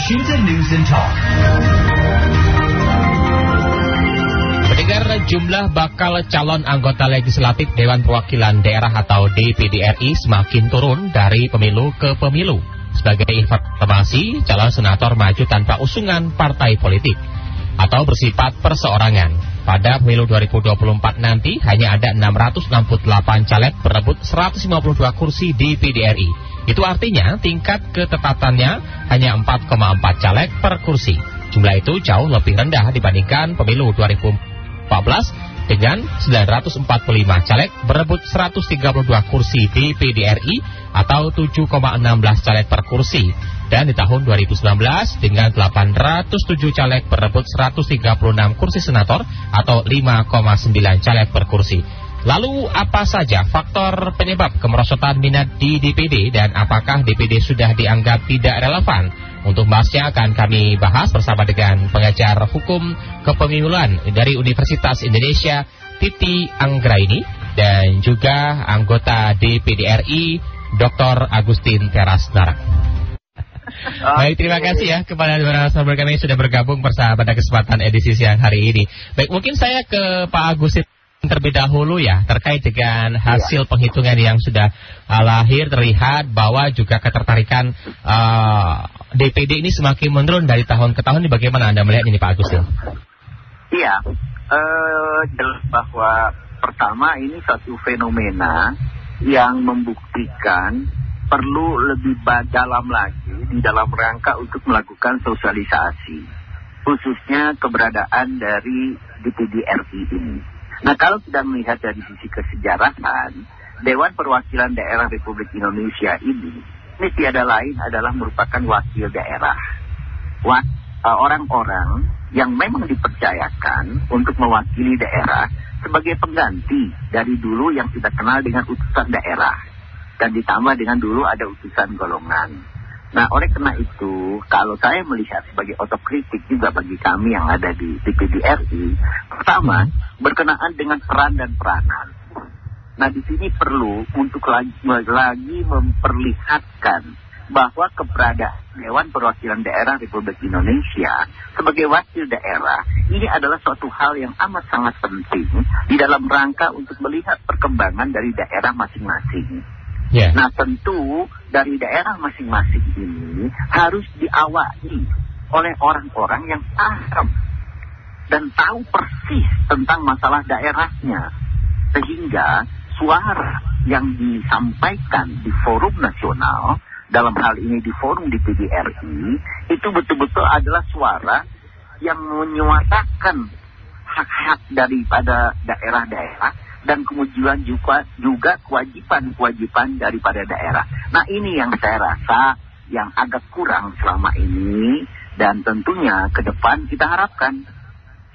Washington News and Talk. Pendengar, jumlah bakal calon anggota legislatif Dewan Perwakilan Daerah atau DPD RI semakin turun dari pemilu ke pemilu. Sebagai informasi, calon senator maju tanpa usungan partai politik atau bersifat perseorangan. Pada pemilu 2024 nanti hanya ada 668 caleg berebut 152 kursi DPD RI. Itu artinya tingkat ketetatannya hanya 4,4 caleg per kursi. Jumlah itu jauh lebih rendah dibandingkan pemilu 2014 dengan 945 caleg berebut 132 kursi DPD RI atau 7,16 caleg per kursi. Dan di tahun 2019 dengan 807 caleg berebut 136 kursi senator atau 5,9 caleg per kursi. Lalu apa saja faktor penyebab kemerosotan minat di DPD dan apakah DPD sudah dianggap tidak relevan? Untuk bahasnya akan kami bahas bersama dengan pengajar hukum kepemiluan dari Universitas Indonesia Titi Anggraini dan juga anggota DPD RI Dr. Agustin Teras Narak. Baik, terima kasih ya kepada narasumber kami yang sudah bergabung bersama pada kesempatan edisi siang hari ini. Baik, mungkin saya ke Pak Agustin terlebih dahulu ya, terkait dengan hasil penghitungan yang sudah lahir, terlihat bahwa juga ketertarikan DPD ini semakin menurun dari tahun ke tahun. Ini bagaimana Anda melihat ini Pak Agustin? Iya, jelas bahwa pertama ini satu fenomena yang membuktikan perlu lebih dalam lagi di dalam rangka untuk melakukan sosialisasi, khususnya keberadaan dari DPD RI ini. Nah, kalau kita melihat dari sisi kesejarahan, Dewan Perwakilan Daerah Republik Indonesia ini tiada lain adalah merupakan wakil daerah. Orang-orang yang memang dipercayakan untuk mewakili daerah sebagai pengganti dari dulu yang kita kenal dengan utusan daerah. Dan ditambah dengan dulu ada utusan golongan. Nah, oleh karena itu, kalau saya melihat sebagai otokritik juga bagi kami yang ada di DPD RI, pertama, berkenaan dengan peran dan peranan. Nah, di sini perlu untuk lagi memperlihatkan bahwa keberadaan Dewan Perwakilan Daerah Republik Indonesia sebagai wakil daerah ini adalah suatu hal yang amat sangat penting di dalam rangka untuk melihat perkembangan dari daerah masing-masing. Nah, tentu dari daerah masing-masing ini harus diawasi oleh orang-orang yang paham dan tahu persis tentang masalah daerahnya, sehingga suara yang disampaikan di forum nasional, dalam hal ini di forum DPD RI, itu betul-betul adalah suara yang menyuarakan hak-hak daripada daerah-daerah dan kemudian juga kewajiban-kewajiban daripada daerah. Nah, ini yang saya rasa yang agak kurang selama ini, dan tentunya ke depan kita harapkan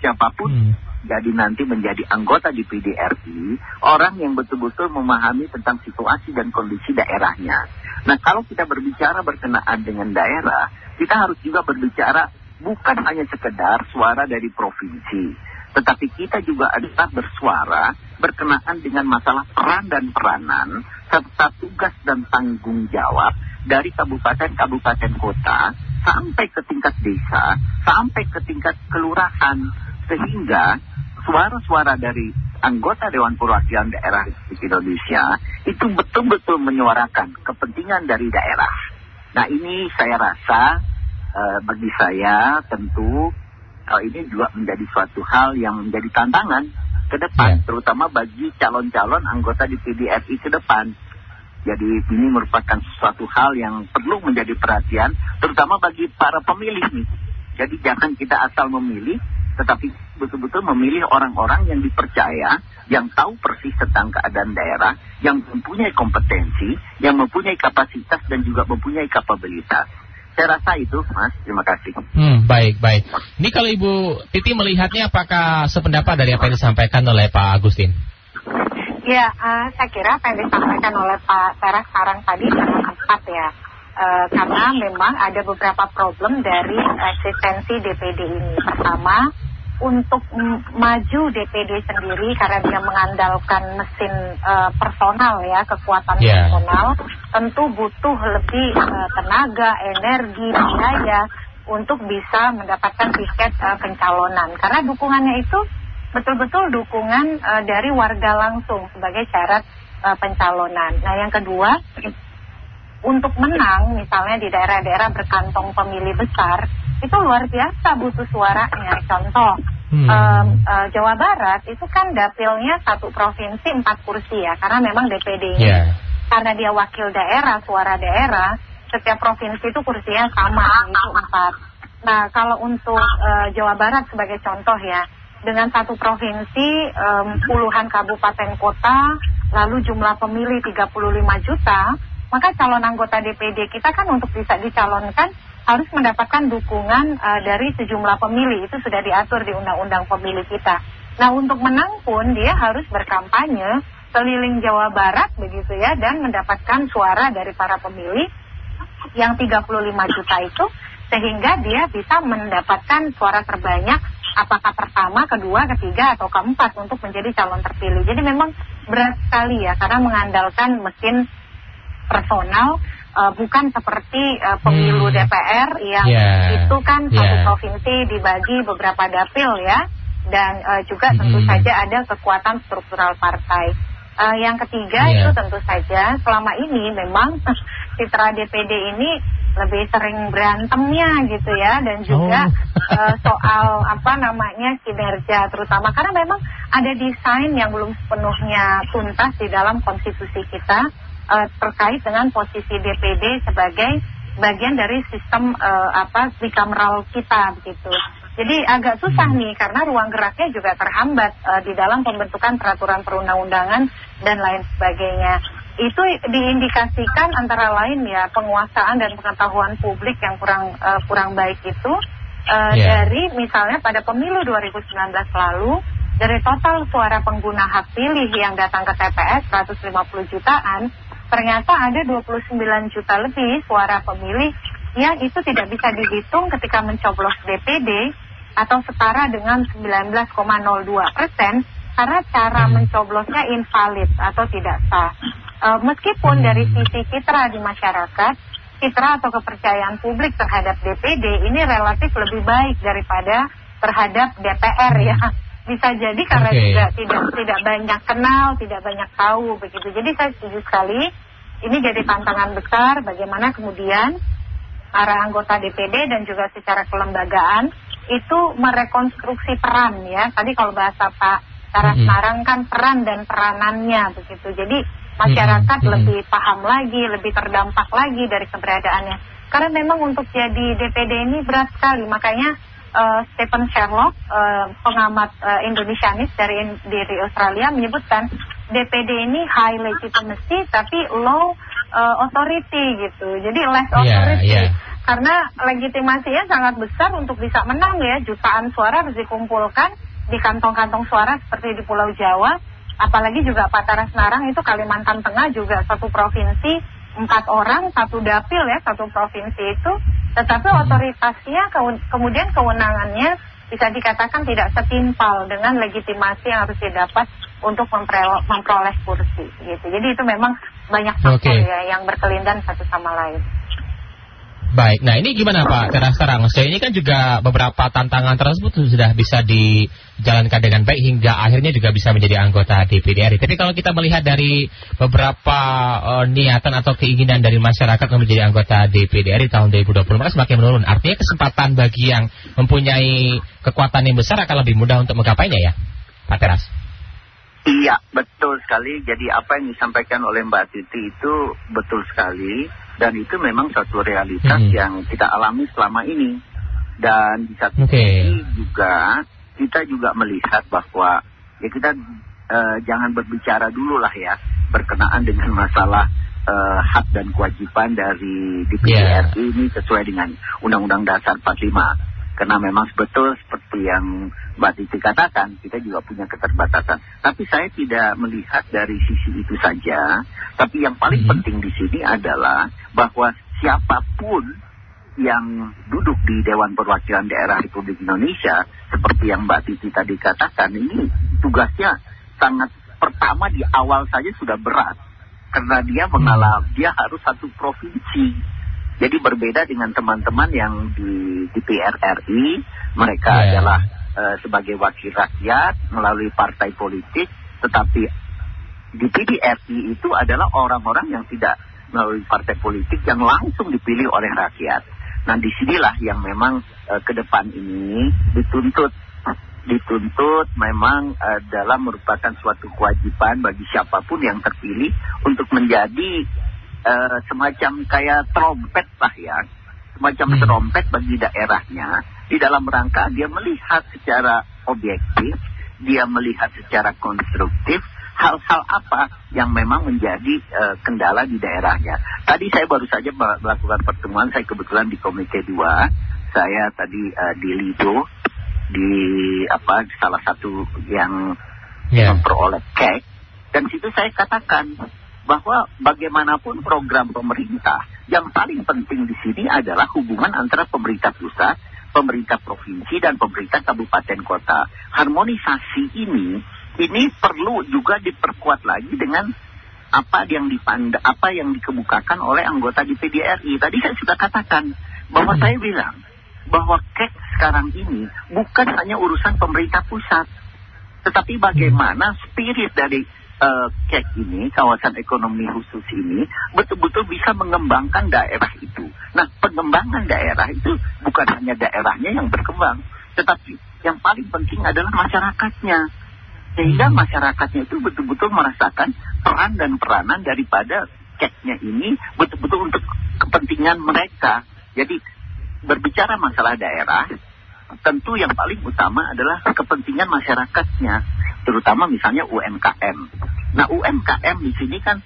siapapun jadi nanti menjadi anggota DPD RI, orang yang betul-betul memahami tentang situasi dan kondisi daerahnya. Nah, kalau kita berbicara berkenaan dengan daerah, kita harus juga berbicara bukan hanya sekedar suara dari provinsi, tetapi kita juga adalah bersuara berkenaan dengan masalah peran dan peranan serta tugas dan tanggung jawab dari kabupaten-kabupaten kota sampai ke tingkat desa, sampai ke tingkat kelurahan, sehingga suara-suara dari anggota Dewan Perwakilan Daerah Republik Indonesia itu betul-betul menyuarakan kepentingan dari daerah. Nah, ini saya rasa bagi saya tentu ini juga menjadi suatu hal yang menjadi tantangan ke depan, terutama bagi calon-calon anggota DPD RI ke depan. Jadi ini merupakan suatu hal yang perlu menjadi perhatian, terutama bagi para pemilih nih. Jadi jangan kita asal memilih, tetapi betul-betul memilih orang-orang yang dipercaya, yang tahu persis tentang keadaan daerah, yang mempunyai kompetensi, yang mempunyai kapasitas dan juga mempunyai kapabilitas. Saya rasa itu, Mas. Terima kasih. Baik. Ini kalau Ibu Titi melihatnya apakah sependapat dari apa yang disampaikan oleh Pak Agustin? Ya, saya kira apa yang disampaikan oleh Pak Teras Sarang tadi sangat tepat ya. Karena memang ada beberapa problem dari eksistensi DPD ini. Pertama, untuk maju DPD sendiri karena dia mengandalkan mesin personal ya, kekuatan personal, tentu butuh lebih tenaga, energi, biaya, untuk bisa mendapatkan tiket pencalonan. Karena dukungannya itu betul-betul dukungan dari warga langsung sebagai syarat pencalonan. Nah, yang kedua, untuk menang misalnya di daerah-daerah berkantong pemilih besar, itu luar biasa butuh suaranya. Contoh, Jawa Barat itu kan dapilnya satu provinsi 4 kursi ya, karena memang DPD-nya, karena dia wakil daerah, suara daerah, setiap provinsi itu kursinya sama, itu 4. Nah, kalau untuk Jawa Barat sebagai contoh ya, dengan satu provinsi, puluhan kabupaten kota, lalu jumlah pemilih 35 juta, maka calon anggota DPD kita kan untuk bisa dicalonkan harus mendapatkan dukungan dari sejumlah pemilih. Itu sudah diatur di Undang-Undang Pemilu kita. Nah, untuk menang pun dia harus berkampanye keliling Jawa Barat begitu ya, dan mendapatkan suara dari para pemilih yang 35 juta itu, sehingga dia bisa mendapatkan suara terbanyak apakah pertama, kedua, ketiga, atau keempat untuk menjadi calon terpilih. Jadi memang berat sekali ya, karena mengandalkan mesin personal, bukan seperti pemilu DPR yang itu kan satu provinsi dibagi beberapa dapil ya, dan juga tentu saja ada kekuatan struktural partai. Yang ketiga itu tentu saja selama ini memang citra DPD ini lebih sering berantemnya gitu ya, dan juga soal kinerja terutama karena memang ada desain yang belum sepenuhnya tuntas di dalam konstitusi kita terkait dengan posisi DPD sebagai bagian dari sistem bicameral kita begitu. Jadi agak susah nih karena ruang geraknya juga terhambat di dalam pembentukan peraturan perundang-undangan dan lain sebagainya. Itu diindikasikan antara lain ya penguasaan dan pengetahuan publik yang kurang baik itu dari misalnya pada pemilu 2019 lalu, dari total suara pengguna hak pilih yang datang ke TPS 150 jutaan, ternyata ada 29 juta lebih suara pemilih yang itu tidak bisa dihitung ketika mencoblos DPD atau setara dengan 19,02% karena cara mencoblosnya invalid atau tidak sah. Meskipun dari sisi citra di masyarakat, citra atau kepercayaan publik terhadap DPD ini relatif lebih baik daripada terhadap DPR ya. Bisa jadi karena juga tidak banyak kenal, tidak banyak tahu begitu. Jadi saya setuju sekali, ini jadi tantangan besar bagaimana kemudian para anggota DPD dan juga secara kelembagaan itu merekonstruksi peran ya. Tadi kalau bahasa Pak Taras Narang kan peran dan peranannya begitu. Jadi masyarakat lebih paham lagi, lebih terdampak lagi dari keberadaannya. Karena memang untuk jadi DPD ini berat sekali, makanya Stephen Sherlock, pengamat Indonesianis dari Australia menyebutkan DPD ini high legitimacy tapi low authority gitu. Jadi less authority. Karena legitimasinya sangat besar untuk bisa menang ya, jutaan suara harus dikumpulkan di kantong-kantong suara seperti di Pulau Jawa. Apalagi juga Pak Taras Narang itu Kalimantan Tengah juga satu provinsi 4 orang, satu dapil ya, satu provinsi itu. Tetapi otoritasnya kemudian kewenangannya bisa dikatakan tidak setimpal dengan legitimasi yang harus didapat untuk memperoleh kursi gitu. Jadi itu memang banyak faktor ya yang berkelindan satu sama lain. Baik, nah ini gimana Pak Taras Narang? Sejauh ini kan juga beberapa tantangan tersebut sudah bisa dijalankan dengan baik hingga akhirnya juga bisa menjadi anggota DPD RI. Tapi kalau kita melihat dari beberapa niatan atau keinginan dari masyarakat untuk menjadi anggota DPD RI tahun 2020 maka semakin menurun. Artinya kesempatan bagi yang mempunyai kekuatan yang besar akan lebih mudah untuk menggapainya ya, Pak Taras? Iya, betul sekali. Jadi apa yang disampaikan oleh Mbak Titi itu betul sekali. Dan itu memang satu realitas yang kita alami selama ini. Dan di satu sisi juga, kita juga melihat bahwa ya kita jangan berbicara dulu lah ya, berkenaan dengan masalah hak dan kewajiban dari DPD RI ini sesuai dengan Undang-Undang Dasar 45. Karena memang betul seperti yang Mbak Titi katakan, kita juga punya keterbatasan. Tapi saya tidak melihat dari sisi itu saja. Tapi yang paling penting di sini adalah bahwa siapapun yang duduk di Dewan Perwakilan Daerah Republik Indonesia, seperti yang Mbak Titi tadi katakan, ini tugasnya sangat pertama di awal saja sudah berat. Karena dia harus satu provinsi. Jadi berbeda dengan teman-teman yang di DPR RI, mereka adalah sebagai wakil rakyat melalui partai politik, tetapi DPD RI itu adalah orang-orang yang tidak melalui partai politik yang langsung dipilih oleh rakyat. Nah, disinilah yang memang ke depan ini dituntut memang dalam merupakan suatu kewajiban bagi siapapun yang terpilih untuk menjadi semacam kayak trompet lah ya, semacam trompet bagi daerahnya di dalam rangka dia melihat secara objektif, dia melihat secara konstruktif hal-hal apa yang memang menjadi kendala di daerahnya. Tadi saya baru saja melakukan pertemuan, saya kebetulan di Komite 2, saya tadi di Lido, di salah satu yang memperoleh KEK, dan situ saya katakan bahwa bagaimanapun program pemerintah, yang paling penting di sini adalah hubungan antara pemerintah pusat, pemerintah provinsi, dan pemerintah kabupaten kota. Harmonisasi ini perlu juga diperkuat lagi dengan apa yang dikemukakan oleh anggota DPD RI. Tadi saya sudah katakan bahwa saya bilang bahwa KEK sekarang ini bukan hanya urusan pemerintah pusat, tetapi bagaimana spirit dari KEK ini, kawasan ekonomi khusus ini, betul-betul bisa mengembangkan daerah itu. Nah, pengembangan daerah itu bukan hanya daerahnya yang berkembang, tetapi yang paling penting adalah masyarakatnya. Sehingga masyarakatnya itu betul-betul merasakan peran dan peranan daripada KEK-nya ini betul-betul untuk kepentingan mereka. Jadi berbicara masalah daerah, tentu yang paling utama adalah kepentingan masyarakatnya, terutama misalnya UMKM. Nah, UMKM di sini kan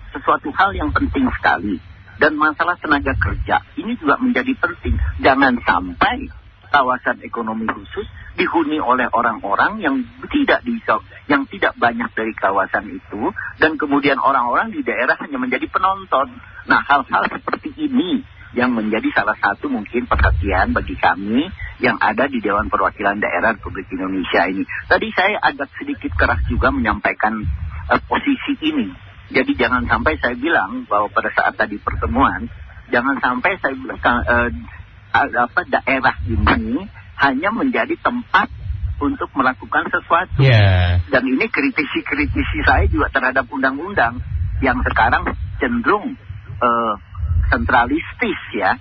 sesuatu hal yang penting sekali, dan masalah tenaga kerja ini juga menjadi penting. Jangan sampai kawasan ekonomi khusus dihuni oleh orang-orang yang tidak banyak dari kawasan itu, dan kemudian orang-orang di daerah hanya menjadi penonton. Nah, hal-hal seperti ini yang menjadi salah satu mungkin perhatian bagi kami yang ada di Dewan Perwakilan Daerah Republik Indonesia ini. Tadi saya agak sedikit keras juga menyampaikan posisi ini. Jadi jangan sampai saya bilang bahwa pada saat tadi pertemuan, jangan sampai saya bilang daerah ini hanya menjadi tempat untuk melakukan sesuatu. Dan ini kritisi saya juga terhadap undang-undang yang sekarang cenderung sentralistis ya.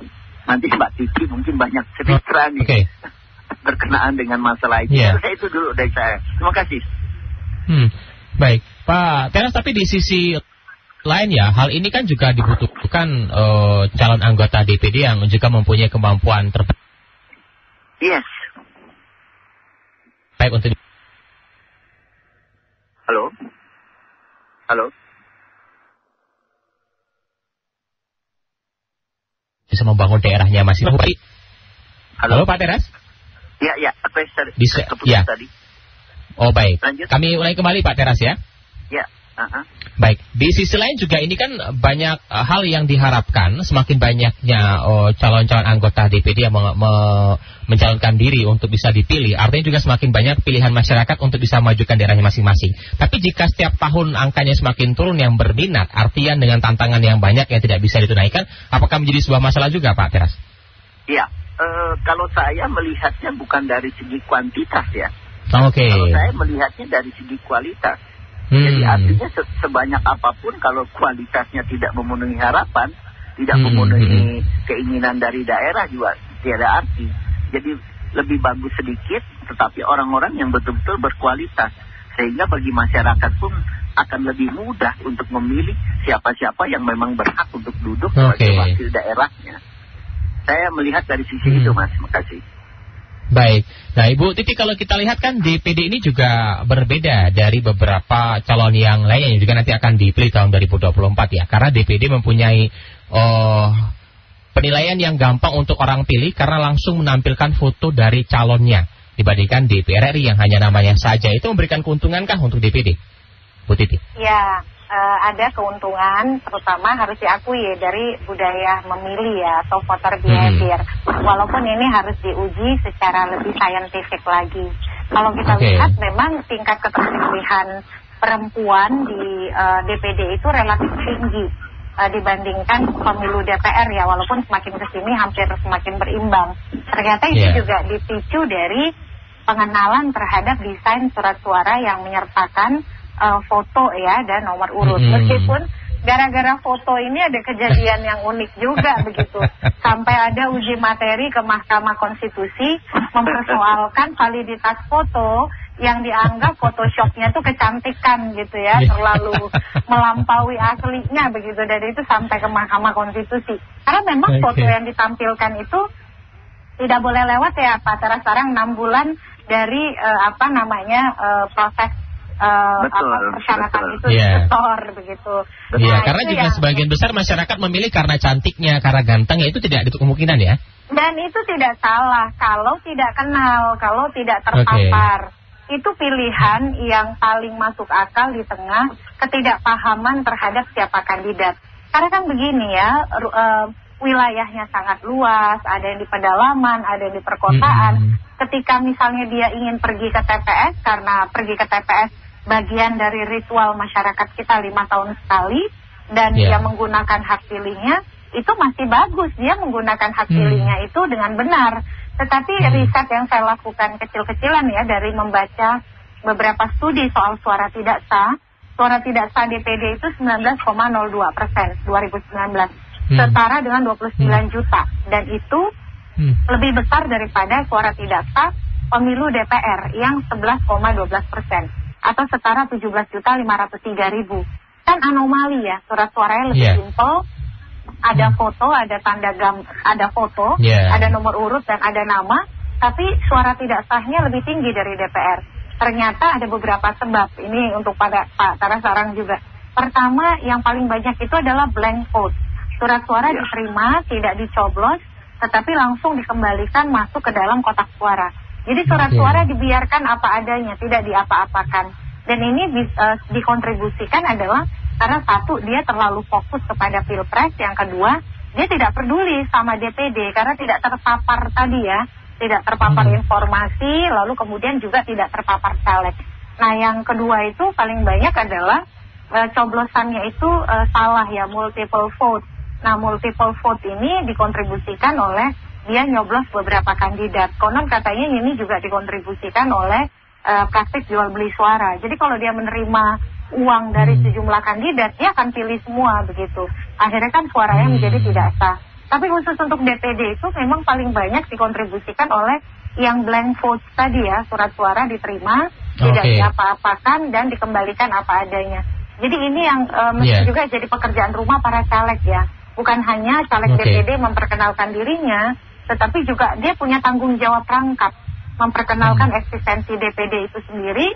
Nanti Mbak Titi mungkin banyak cerita nih berkenaan dengan masalah itu. Saya itu dulu dari saya. Terima kasih. Baik, Pak Teras, tapi di sisi lain ya, hal ini kan juga dibutuhkan calon anggota DPD yang juga mempunyai kemampuan terbaik. Yes. Baik untuk. Halo. Bisa membangun daerahnya masih baik. Halo Pak Teras? Ya, aku bisa tadi. Oh baik. Lanjut. Kami ulangi kembali Pak Teras ya. Ya. Baik, di sisi lain juga ini kan banyak hal yang diharapkan, semakin banyaknya calon-calon anggota DPD yang mencalonkan diri untuk bisa dipilih, artinya juga semakin banyak pilihan masyarakat untuk bisa memajukan daerahnya masing-masing. Tapi jika setiap tahun angkanya semakin turun yang berminat, artian dengan tantangan yang banyak yang tidak bisa ditunaikan, apakah menjadi sebuah masalah juga Pak Teras? Iya, kalau saya melihatnya bukan dari segi kuantitas ya. Kalau saya melihatnya dari segi kualitas. Jadi artinya sebanyak apapun kalau kualitasnya tidak memenuhi harapan, tidak memenuhi keinginan dari daerah juga tidak arti. Jadi lebih bagus sedikit tetapi orang-orang yang betul-betul berkualitas. Sehingga bagi masyarakat pun akan lebih mudah untuk memilih siapa-siapa yang memang berhak untuk duduk sebagai wakil daerahnya. Saya melihat dari sisi itu Mas, terima kasih. Baik, nah Ibu Titi, kalau kita lihat kan DPD ini juga berbeda dari beberapa calon yang lainnya yang juga nanti akan dipilih tahun 2024 ya. Karena DPD mempunyai penilaian yang gampang untuk orang pilih karena langsung menampilkan foto dari calonnya. Dibandingkan DPR RI yang hanya namanya saja, itu memberikan keuntungankah untuk DPD, Bu Titi? Ya, ada keuntungan, terutama harus diakui ya, dari budaya memilih ya, atau voter behavior. Walaupun ini harus diuji secara lebih saintifik lagi. Kalau kita lihat memang tingkat keterpilihan perempuan di DPD itu relatif tinggi. dibandingkan pemilu DPR ya, walaupun semakin kesini hampir semakin berimbang. Ternyata itu juga dipicu dari pengenalan terhadap desain surat suara yang menyertakan foto ya dan nomor urut. Meskipun gara-gara foto ini ada kejadian yang unik juga begitu. Sampai ada uji materi ke Mahkamah Konstitusi mempersoalkan validitas foto yang dianggap Photoshopnya tuh kecantikan gitu ya, terlalu melampaui aslinya begitu, dan itu sampai ke Mahkamah Konstitusi. Karena memang foto yang ditampilkan itu tidak boleh lewat ya Pak Tera Sarang 6 bulan dari proses persyaratan itu disetor begitu. Iya, karena juga sebagian besar masyarakat memilih karena cantiknya, karena ganteng, ya itu tidak ada kemungkinan ya. Dan itu tidak salah kalau tidak kenal, kalau tidak terpapar. Itu pilihan yang paling masuk akal di tengah ketidakpahaman terhadap siapa kandidat. Karena kan begini ya, wilayahnya sangat luas, ada yang di pedalaman, ada yang di perkotaan. Ketika misalnya dia ingin pergi ke TPS, karena pergi ke TPS bagian dari ritual masyarakat kita 5 tahun sekali, dan dia menggunakan hak pilihnya, itu masih bagus, dia menggunakan hak pilihnya itu dengan benar. Tetapi riset yang saya lakukan kecil-kecilan ya, dari membaca beberapa studi soal suara tidak sah DPD itu 19,02% 2019, setara dengan 29 juta, dan itu lebih besar daripada suara tidak sah pemilu DPR yang 11,12%, atau setara 17.503.000. Kan anomali ya, surat suaranya lebih simpel. Ada foto, ada ada foto, ada nomor urut dan ada nama, tapi suara tidak sahnya lebih tinggi dari DPR. Ternyata ada beberapa sebab. Ini untuk Pak Tera Sarang juga. Pertama, yang paling banyak itu adalah blank vote. Surat suara diterima, tidak dicoblos, tetapi langsung dikembalikan masuk ke dalam kotak suara. Jadi surat suara dibiarkan apa adanya, tidak diapa-apakan. Dan ini dikontribusikan adalah karena satu, dia terlalu fokus kepada pilpres. Yang kedua, dia tidak peduli sama DPD karena tidak terpapar tadi ya, tidak terpapar informasi, lalu kemudian juga tidak terpapar caleg. Nah yang kedua itu paling banyak adalah coblosannya itu salah ya, multiple vote. Nah multiple vote ini dikontribusikan oleh dia nyoblos beberapa kandidat. Konon katanya ini juga dikontribusikan oleh praktik jual beli suara. Jadi kalau dia menerima uang dari sejumlah kandidat, dia akan pilih semua begitu. Akhirnya kan suaranya menjadi tidak sah. Tapi khusus untuk DPD itu memang paling banyak dikontribusikan oleh yang blank vote tadi ya, surat suara diterima, tidak diapa-apakan dan dikembalikan apa adanya. Jadi ini yang mesti juga jadi pekerjaan rumah para caleg ya. Bukan hanya caleg DPD memperkenalkan dirinya, tetapi juga dia punya tanggung jawab rangkap memperkenalkan eksistensi DPD itu sendiri,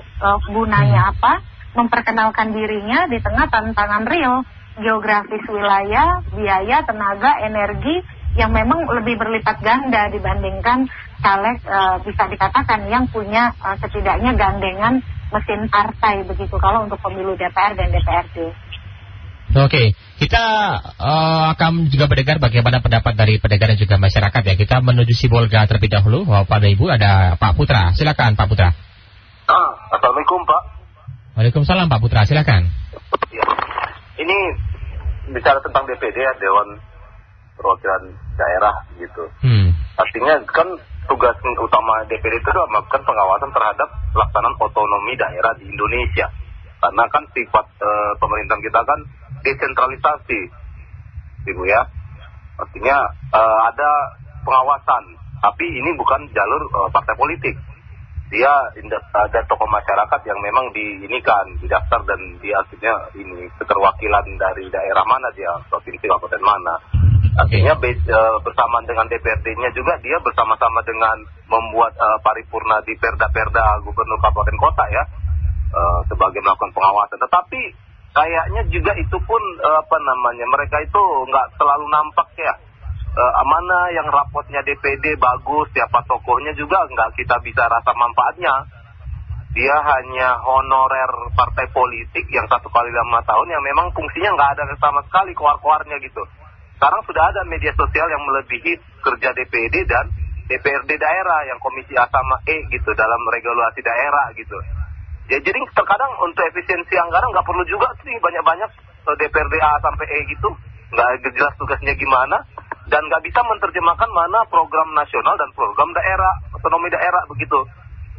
gunanya apa, memperkenalkan dirinya di tengah tantangan real, geografis wilayah, biaya, tenaga, energi yang memang lebih berlipat ganda dibandingkan caleg bisa dikatakan yang punya setidaknya gandengan mesin partai begitu kalau untuk pemilu DPR dan DPRD. Oke, kita akan juga mendengar bagaimana pendapat dari pendengar dan juga masyarakat ya. Kita menuju Sibolga terlebih dahulu. Bapak dan Ibu, ada Pak Putra. Silakan Pak Putra. Assalamualaikum Pak. Waalaikumsalam Pak Putra, silakan. Ya. Ini bicara tentang DPD ya, Dewan Perwakilan Daerah gitu. Artinya kan tugas utama DPD itu adalah melakukan pengawasan terhadap pelaksanaan otonomi daerah di Indonesia. Karena kan sifat pemerintahan kita kan desentralisasi, Ibu ya. Artinya ada pengawasan, tapi ini bukan jalur partai politik. Dia ada tokoh masyarakat yang memang didaftar dan dia akhirnya ini keterwakilan dari daerah mana dia, provinsi kabupaten mana. Artinya bersamaan dengan DPRD-nya juga dia bersama-sama dengan membuat paripurna di perda-perda gubernur kabupaten kota ya, sebagai melakukan pengawasan. Tetapi kayaknya juga itu pun mereka itu nggak selalu nampak ya. Mana yang rapotnya DPD bagus, siapa tokohnya juga nggak kita bisa rasa manfaatnya. Dia hanya honorer partai politik yang 1 kali 5 tahun yang memang fungsinya nggak ada sama sekali keluar-keluarnya gitu. Sekarang sudah ada media sosial yang melebihi kerja DPD dan DPRD daerah yang komisi A sama E gitu dalam regulasi daerah gitu. Ya, jadi terkadang untuk efisiensi anggaran nggak perlu juga sih banyak-banyak DPRD A sampai E gitu. nggak jelas tugasnya gimana, dan nggak bisa menerjemahkan mana program nasional dan program daerah, otonomi daerah begitu.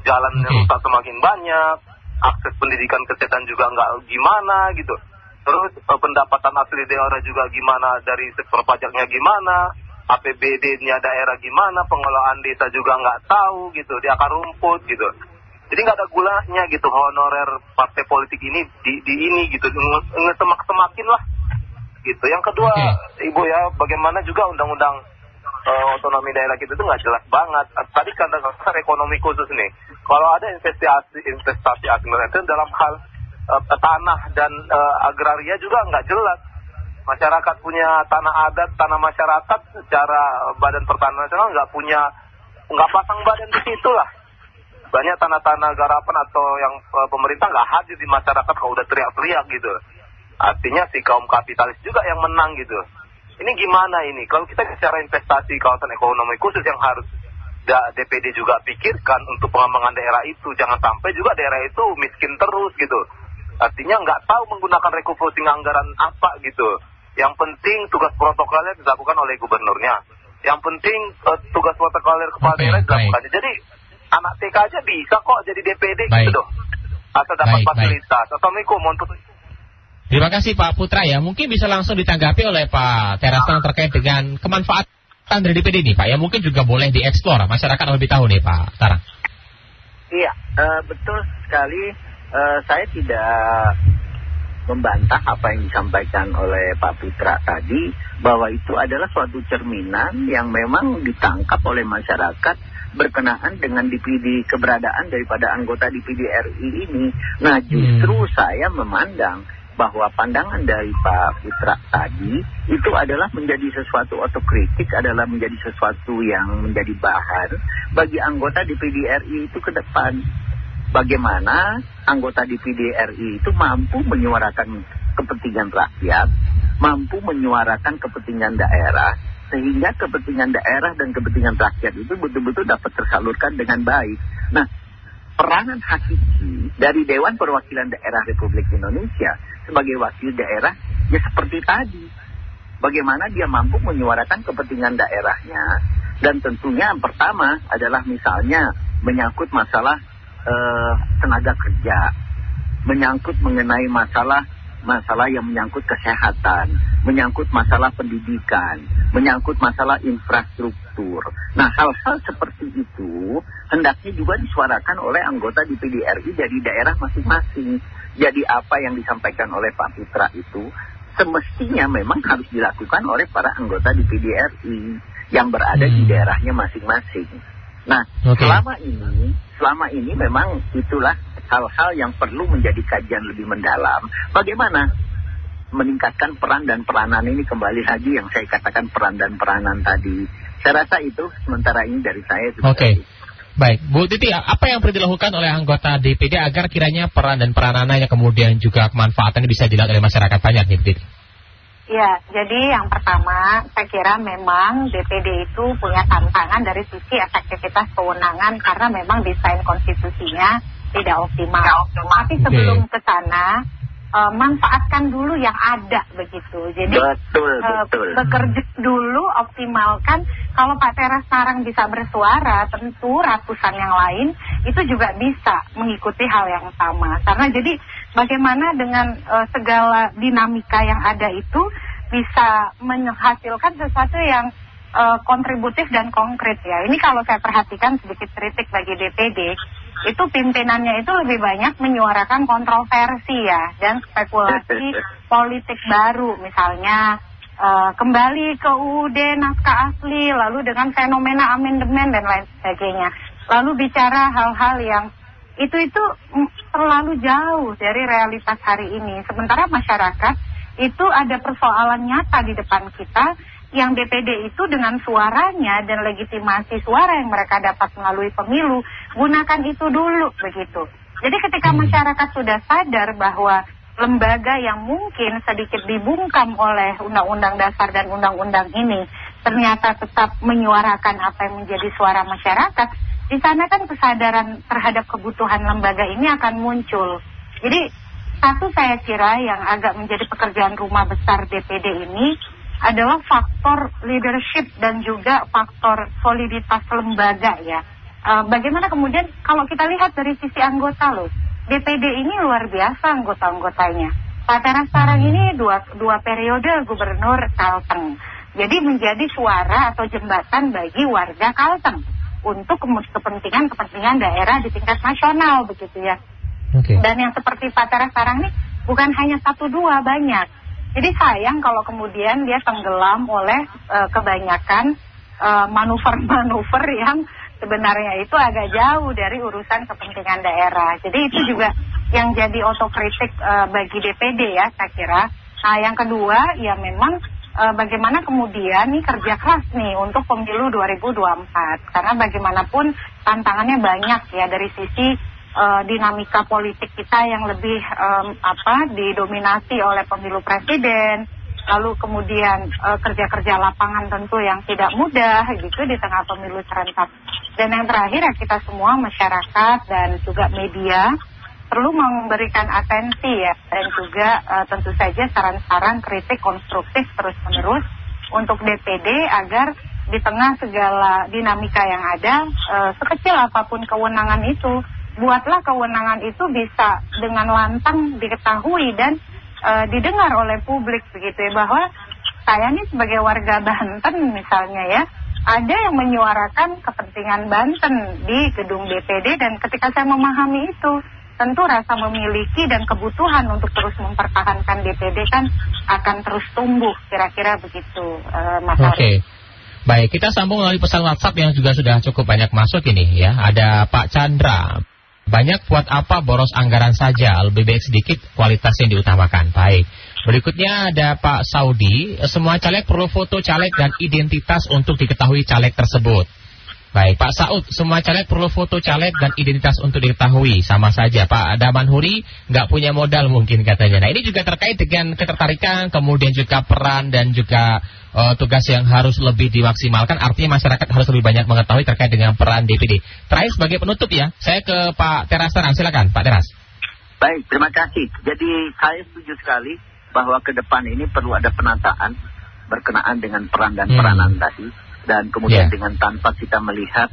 Jalan yang rusak semakin banyak, akses pendidikan kesehatan juga nggak gimana gitu. Terus pendapatan asli daerah juga gimana, dari sektor pajaknya gimana, APBD-nya daerah gimana, pengelolaan desa juga nggak tahu gitu, di akar rumput gitu. Jadi nggak ada gulanya gitu honorer partai politik ini di ini gitu, ngesemak-semakin lah gitu. Yang kedua, Ibu ya, bagaimana juga undang-undang otonomi daerah kita itu nggak jelas banget. Tadi kata ekonomi khusus nih, kalau ada investasi asing itu dalam hal tanah dan agraria juga nggak jelas. Masyarakat punya tanah adat, tanah masyarakat, secara Badan Pertanahan Nasional nggak pasang badan di situ lah. Banyak tanah-tanah garapan atau yang pemerintah nggak hadir di masyarakat kalau udah teriak-teriak gitu. Artinya si kaum kapitalis juga yang menang gitu. Ini gimana ini? Kalau kita bicara investasi kawasan ekonomi khusus yang harus DPD juga pikirkan untuk pengembangan daerah itu. Jangan sampai juga daerah itu miskin terus gitu. Artinya nggak tahu menggunakan refocusing anggaran apa gitu. Yang penting tugas protokoler dilakukan oleh gubernurnya. Yang penting tugas protokoler kepala daerah dilakukan. Jadi anak TK aja bisa kok jadi DPD gitu. Asal dapat fasilitas. Assalamualaikum. Terima kasih Pak Putra ya. Mungkin bisa langsung ditanggapi oleh Pak Terasang terkait dengan kemanfaatan dari DPD ini Pak. Ya mungkin juga boleh dieksplor, masyarakat lebih tahu nih Pak Tarang. Iya, betul sekali. Saya tidak membantah apa yang disampaikan oleh Pak Putra tadi, bahwa itu adalah suatu cerminan yang memang ditangkap oleh masyarakat berkenaan dengan DPD, keberadaan daripada anggota DPD RI ini. Nah justru saya memandang bahwa pandangan dari Pak Putra tadi itu adalah menjadi sesuatu otokritik, adalah menjadi sesuatu yang menjadi bahan bagi anggota DPD RI itu ke depan. Bagaimana anggota DPD RI itu mampu menyuarakan kepentingan rakyat, mampu menyuarakan kepentingan daerah, sehingga kepentingan daerah dan kepentingan rakyat itu betul-betul dapat tersalurkan dengan baik. Nah, peranan hakiki dari Dewan Perwakilan Daerah Republik Indonesia sebagai wakil daerah ya seperti tadi. Bagaimana dia mampu menyuarakan kepentingan daerahnya, dan tentunya yang pertama adalah misalnya menyangkut masalah tenaga kerja, menyangkut mengenai masalah yang menyangkut kesehatan, menyangkut masalah pendidikan, menyangkut masalah infrastruktur. Nah, hal-hal seperti itu hendaknya juga disuarakan oleh anggota DPD RI dari daerah masing-masing. Jadi apa yang disampaikan oleh Pak Putra itu semestinya memang harus dilakukan oleh para anggota DPD RI yang berada di daerahnya masing-masing. Nah, selama ini memang itulah hal-hal yang perlu menjadi kajian lebih mendalam. Bagaimana meningkatkan peran dan peranan ini, kembali lagi yang saya katakan peran dan peranan tadi. Saya rasa itu sementara ini dari saya. Oke. Baik, Bu Titi, apa yang perlu dilakukan oleh anggota DPD agar kiranya peran dan peranannya kemudian juga kemanfaatannya bisa dilihat oleh masyarakat banyak nih, Bu Titi? Ya, jadi yang pertama saya kira memang DPD itu punya tantangan dari sisi efektivitas kewenangan karena memang desain konstitusinya tidak optimal. Tapi sebelum ke sana, manfaatkan dulu yang ada begitu. Jadi betul. Bekerja dulu, optimalkan. Kalau Pak Teras sekarang bisa bersuara, tentu ratusan yang lain itu juga bisa mengikuti hal yang sama. Karena jadi bagaimana dengan segala dinamika yang ada itu bisa menghasilkan sesuatu yang kontributif dan konkret ya. Ini kalau saya perhatikan sedikit kritik bagi DPD, itu pimpinannya itu lebih banyak menyuarakan kontroversi ya dan spekulasi politik baru, misalnya kembali ke UUD naskah asli, lalu dengan fenomena amandemen dan lain sebagainya. Lalu bicara hal-hal yang itu terlalu jauh dari realitas hari ini. Sementara masyarakat itu ada persoalan nyata di depan kita yang DPD itu dengan suaranya dan legitimasi suara yang mereka dapat melalui pemilu, gunakan itu dulu begitu. Jadi ketika masyarakat sudah sadar bahwa lembaga yang mungkin sedikit dibungkam oleh Undang-Undang Dasar dan Undang-Undang ini ternyata tetap menyuarakan apa yang menjadi suara masyarakat, di sana kan kesadaran terhadap kebutuhan lembaga ini akan muncul. Jadi satu saya kira yang agak menjadi pekerjaan rumah besar DPD ini adalah faktor leadership dan juga faktor soliditas lembaga ya. Bagaimana kemudian kalau kita lihat dari sisi anggota loh, DPD ini luar biasa anggota-anggotanya. Pak Teras Sarang ini dua periode gubernur Kalteng. Jadi menjadi suara atau jembatan bagi warga Kalteng untuk kepentingan daerah di tingkat nasional begitu ya. Dan yang seperti Pak Teras Sarang ini bukan hanya 1-2, banyak. Jadi sayang kalau kemudian dia tenggelam oleh kebanyakan manuver-manuver yang sebenarnya itu agak jauh dari urusan kepentingan daerah. Jadi itu juga yang jadi otokritik bagi DPD ya saya kira. Nah yang kedua ya memang bagaimana kemudian nih kerja keras nih untuk pemilu 2024. Karena bagaimanapun tantangannya banyak ya dari sisi dinamika politik kita yang lebih didominasi oleh pemilu presiden, lalu kemudian kerja-kerja lapangan tentu yang tidak mudah gitu di tengah pemilu serentak. Dan yang terakhir ya kita semua masyarakat dan juga media perlu memberikan atensi ya, dan juga tentu saja saran-saran kritik konstruktif terus-menerus untuk DPD agar di tengah segala dinamika yang ada, sekecil apapun kewenangan itu, buatlah kewenangan itu bisa dengan lantang diketahui dan didengar oleh publik begitu ya, bahwa saya nih sebagai warga Banten misalnya ya, ada yang menyuarakan kepentingan Banten di gedung DPD, dan ketika saya memahami itu, tentu rasa memiliki dan kebutuhan untuk terus mempertahankan DPD kan akan terus tumbuh, kira-kira begitu Mas Ari. Baik, kita sambung melalui pesan WhatsApp yang juga sudah cukup banyak masuk ini ya. Ada Pak Chandra. Banyak buat apa boros anggaran saja, lebih baik sedikit kualitas yang diutamakan. Baik. Berikutnya ada Pak Saudi, semua caleg perlu foto caleg dan identitas untuk diketahui caleg tersebut. Baik, Pak Saud, semua caleg perlu foto caleg dan identitas untuk diketahui. Sama saja, Pak Daman Huri nggak punya modal mungkin katanya. Nah ini juga terkait dengan ketertarikan, kemudian juga peran dan juga tugas yang harus lebih dimaksimalkan. Artinya masyarakat harus lebih banyak mengetahui terkait dengan peran DPD. Terakhir sebagai penutup ya, saya ke Pak Teras Sarang, silakan Pak Teras. Baik, terima kasih. Jadi saya setuju sekali bahwa ke depan ini perlu ada penataan berkenaan dengan peran dan peranan tadi. Dan kemudian dengan tanpa kita melihat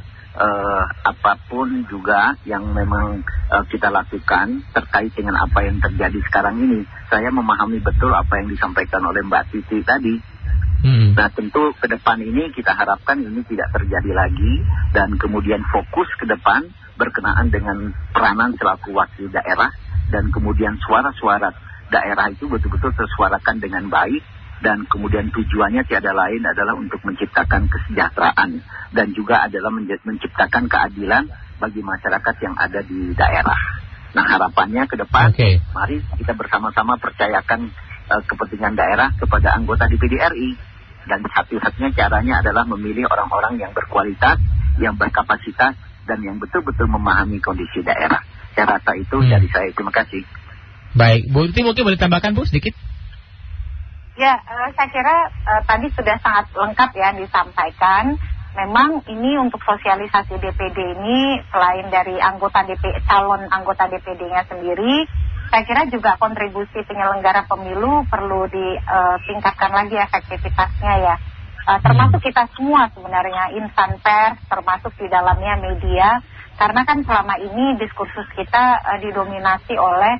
apapun juga yang memang kita lakukan terkait dengan apa yang terjadi sekarang ini. Saya memahami betul apa yang disampaikan oleh Mbak Titi tadi. Nah tentu ke depan ini kita harapkan ini tidak terjadi lagi. Dan kemudian fokus ke depan berkenaan dengan peranan selaku wakil daerah. Dan kemudian suara-suara daerah itu betul-betul tersuarakan dengan baik. Dan kemudian tujuannya tiada lain adalah untuk menciptakan kesejahteraan dan juga adalah menciptakan keadilan bagi masyarakat yang ada di daerah. Nah harapannya ke depan, mari kita bersama-sama percayakan kepentingan daerah kepada anggota DPD RI. Dan satu-satunya caranya adalah memilih orang-orang yang berkualitas, yang berkapasitas, dan yang betul-betul memahami kondisi daerah. Saya rasa itu dari saya. Terima kasih. Baik, Bu Titi mungkin boleh tambahkan Bu sedikit? Ya, saya kira tadi sudah sangat lengkap ya disampaikan. Memang ini untuk sosialisasi DPD ini selain dari calon anggota DPD-nya sendiri, saya kira juga kontribusi penyelenggara pemilu perlu ditingkatkan lagi efektivitasnya ya. Termasuk kita semua sebenarnya, insan pers, termasuk di dalamnya media, karena kan selama ini diskursus kita didominasi oleh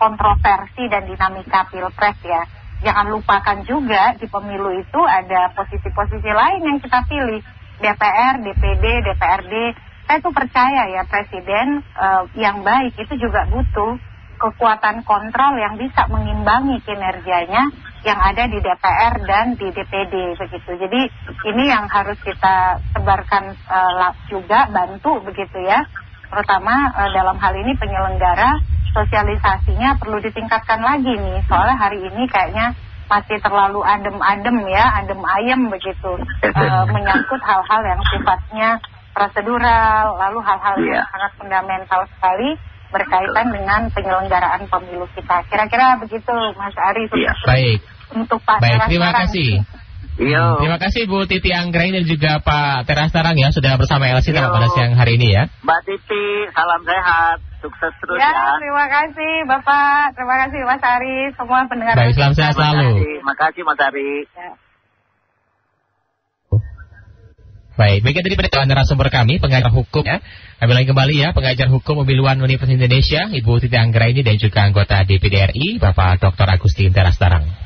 kontroversi dan dinamika pilpres ya. Jangan lupakan juga di pemilu itu ada posisi-posisi lain yang kita pilih. DPR, DPD, DPRD. Saya tuh percaya ya Presiden yang baik itu juga butuh kekuatan kontrol yang bisa mengimbangi kinerjanya yang ada di DPR dan di DPD begitu. Jadi ini yang harus kita sebarkan juga, bantu begitu ya. Terutama dalam hal ini penyelenggara, sosialisasinya perlu ditingkatkan lagi nih. Soalnya hari ini kayaknya masih terlalu adem-adem ya, adem ayem begitu. Menyangkut hal-hal yang sifatnya prosedural, lalu hal-hal yang sangat fundamental sekali berkaitan dengan penyelenggaraan pemilu kita. Kira-kira begitu Mas Ari. Baik. Untuk Pak Teras terima kasih. Terima kasih Bu Titi Anggraini dan juga Pak Teras Sarang ya sudah bersama LC pada siang hari ini ya. Mbak Titi, salam sehat. Sukses terus ya. Terima kasih Bapak, terima kasih Mas Ari, semua pendengar. Baik, selamat sehat selalu. Terima kasih Mas Ari. Ya. Baik, baik tadi pada narasumber kami, pengajar hukum ya. Kami lagi kembali ya, pengajar hukum pemiluan Universitas Indonesia, Ibu Titi Anggraini dan juga anggota DPD RI, Bapak Dr. Agustin Teras Tarang.